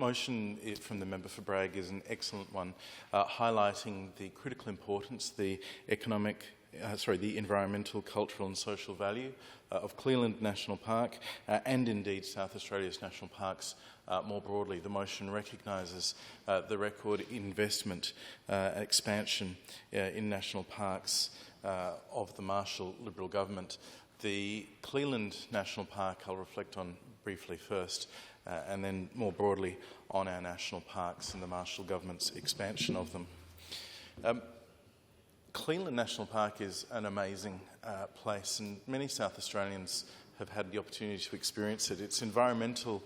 motion from the member for Bragg is an excellent one, highlighting the critical importance, the environmental, cultural and social value of Cleland National Park and indeed South Australia's national parks more broadly. The motion recognises the record investment expansion in national parks of the Marshall Liberal government. The Cleland National Park I'll reflect on briefly first, and then more broadly on our national parks and the Marshall government's expansion of them. Cleland National Park is an amazing place, and many South Australians have had the opportunity to experience it. Its environmental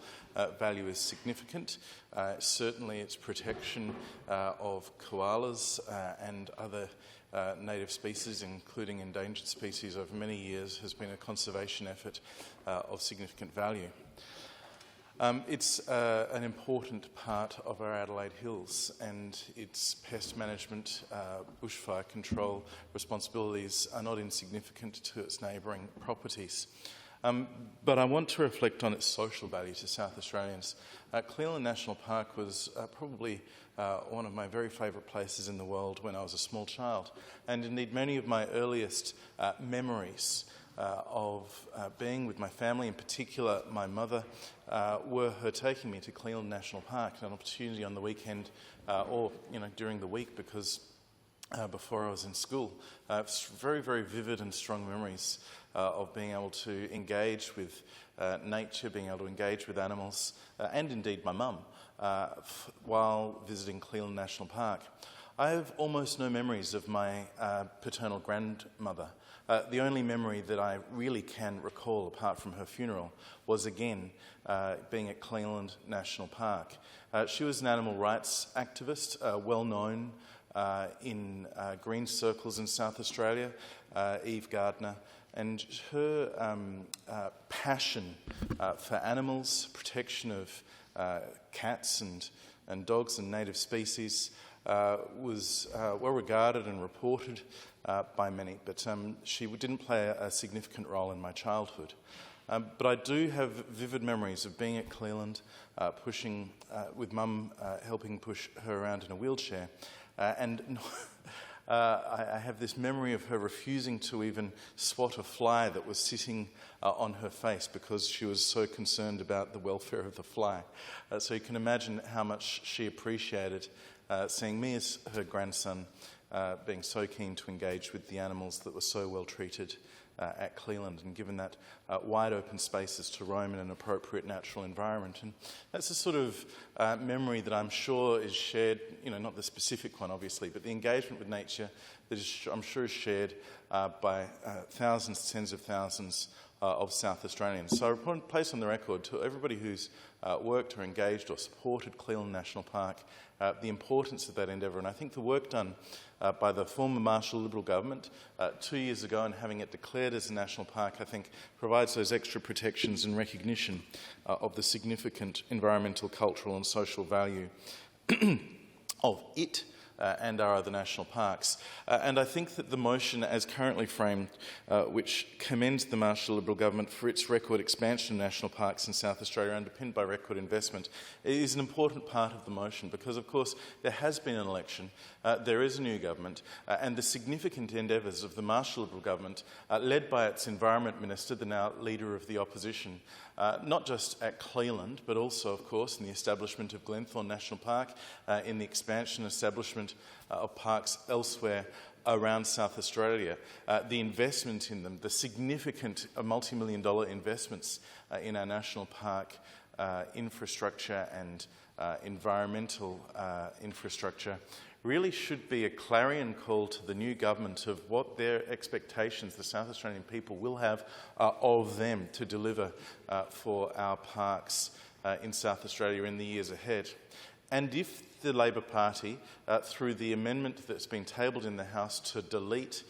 value is significant. Certainly its protection of koalas and other native species, including endangered species, over many years has been a conservation effort of significant value. It's an important part of our Adelaide Hills, and its pest management, bushfire control responsibilities are not insignificant to its neighbouring properties. But I want to reflect on its social value to South Australians. Cleland National Park was probably one of my very favourite places in the world when I was a small child, and indeed many of my earliest memories of being with my family, in particular my mother, were her taking me to Cleland National Park, an opportunity on the weekend or during the week, because before I was in school. Very, very vivid and strong memories of being able to engage with nature, being able to engage with animals, and indeed my mum, while visiting Cleland National Park. I have almost no memories of my paternal grandmother. The only memory that I really can recall, apart from her funeral, was again being at Cleland National Park. She was an animal rights activist, well known in green circles in South Australia, Eve Gardner, and her passion for animals, protection of cats and dogs and native species was well regarded and reported by many, but she didn't play a significant role in my childhood. But I do have vivid memories of being at Cleland, pushing with Mum, helping push her around in a wheelchair, and I have this memory of her refusing to even swat a fly that was sitting on her face because she was so concerned about the welfare of the fly. So you can imagine how much she appreciated seeing me as her grandson being so keen to engage with the animals that were so well treated at Cleland, and given that wide open spaces to roam in an appropriate natural environment. And that's the sort of memory that I'm sure is shared, not the specific one obviously, but the engagement with nature that I'm sure is shared by thousands, tens of thousands of South Australians. So I want to place on the record to everybody who's worked or engaged or supported Cleland National Park the importance of that endeavour. And I think the work done by the former Marshall Liberal government 2 years ago and having it declared as a national park, I think provides those extra protections and recognition of the significant environmental, cultural and social value of it and our other national parks. And I think that the motion as currently framed, which commends the Marshall Liberal government for its record expansion of national parks in South Australia underpinned by record investment, is an important part of the motion because, of course, there has been an election, there is a new government, and the significant endeavours of the Marshall Liberal government, led by its Environment Minister, the now Leader of the Opposition, not just at Cleland, but also, of course, in the establishment of Glenthorne National Park, in the expansion and establishment of parks elsewhere around South Australia, the investment in them, the significant multi-million-dollar investments in our national park infrastructure and environmental infrastructure really should be a clarion call to the new government of what their expectations the South Australian people will have of them to deliver for our parks in South Australia in the years ahead. And if the Labor Party, through the amendment that's been tabled in the House to delete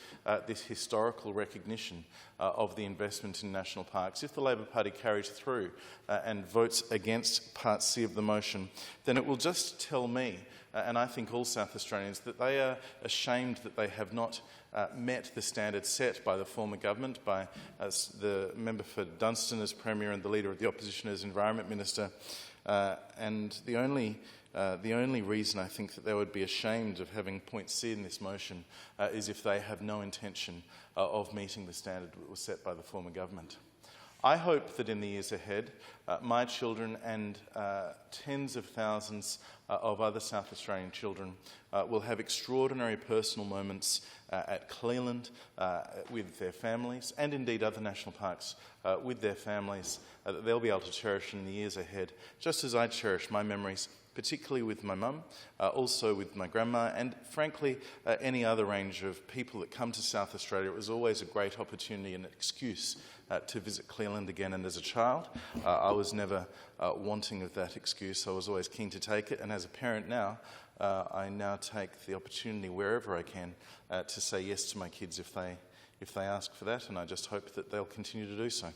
this historical recognition of the investment in national parks, if the Labor Party carries through and votes against Part C of the motion, then it will just tell me, and I think all South Australians, that they are ashamed that they have not met the standards set by the former government, by the member for Dunstan as Premier and the Leader of the Opposition as Environment Minister, And the only reason I think that they would be ashamed of having point C in this motion is if they have no intention of meeting the standard that was set by the former government. I hope that in the years ahead, my children and tens of thousands of other South Australian children will have extraordinary personal moments at Cleland with their families, and indeed other national parks with their families, that they'll be able to cherish in the years ahead, just as I cherish my memories, particularly with my mum, also with my grandma, and frankly, any other range of people that come to South Australia. It was always a great opportunity and an excuse to visit Cleland again. And as a child, I was never wanting of that excuse. I was always keen to take it. And as a parent now, I now take the opportunity wherever I can to say yes to my kids if they ask for that. And I just hope that they'll continue to do so.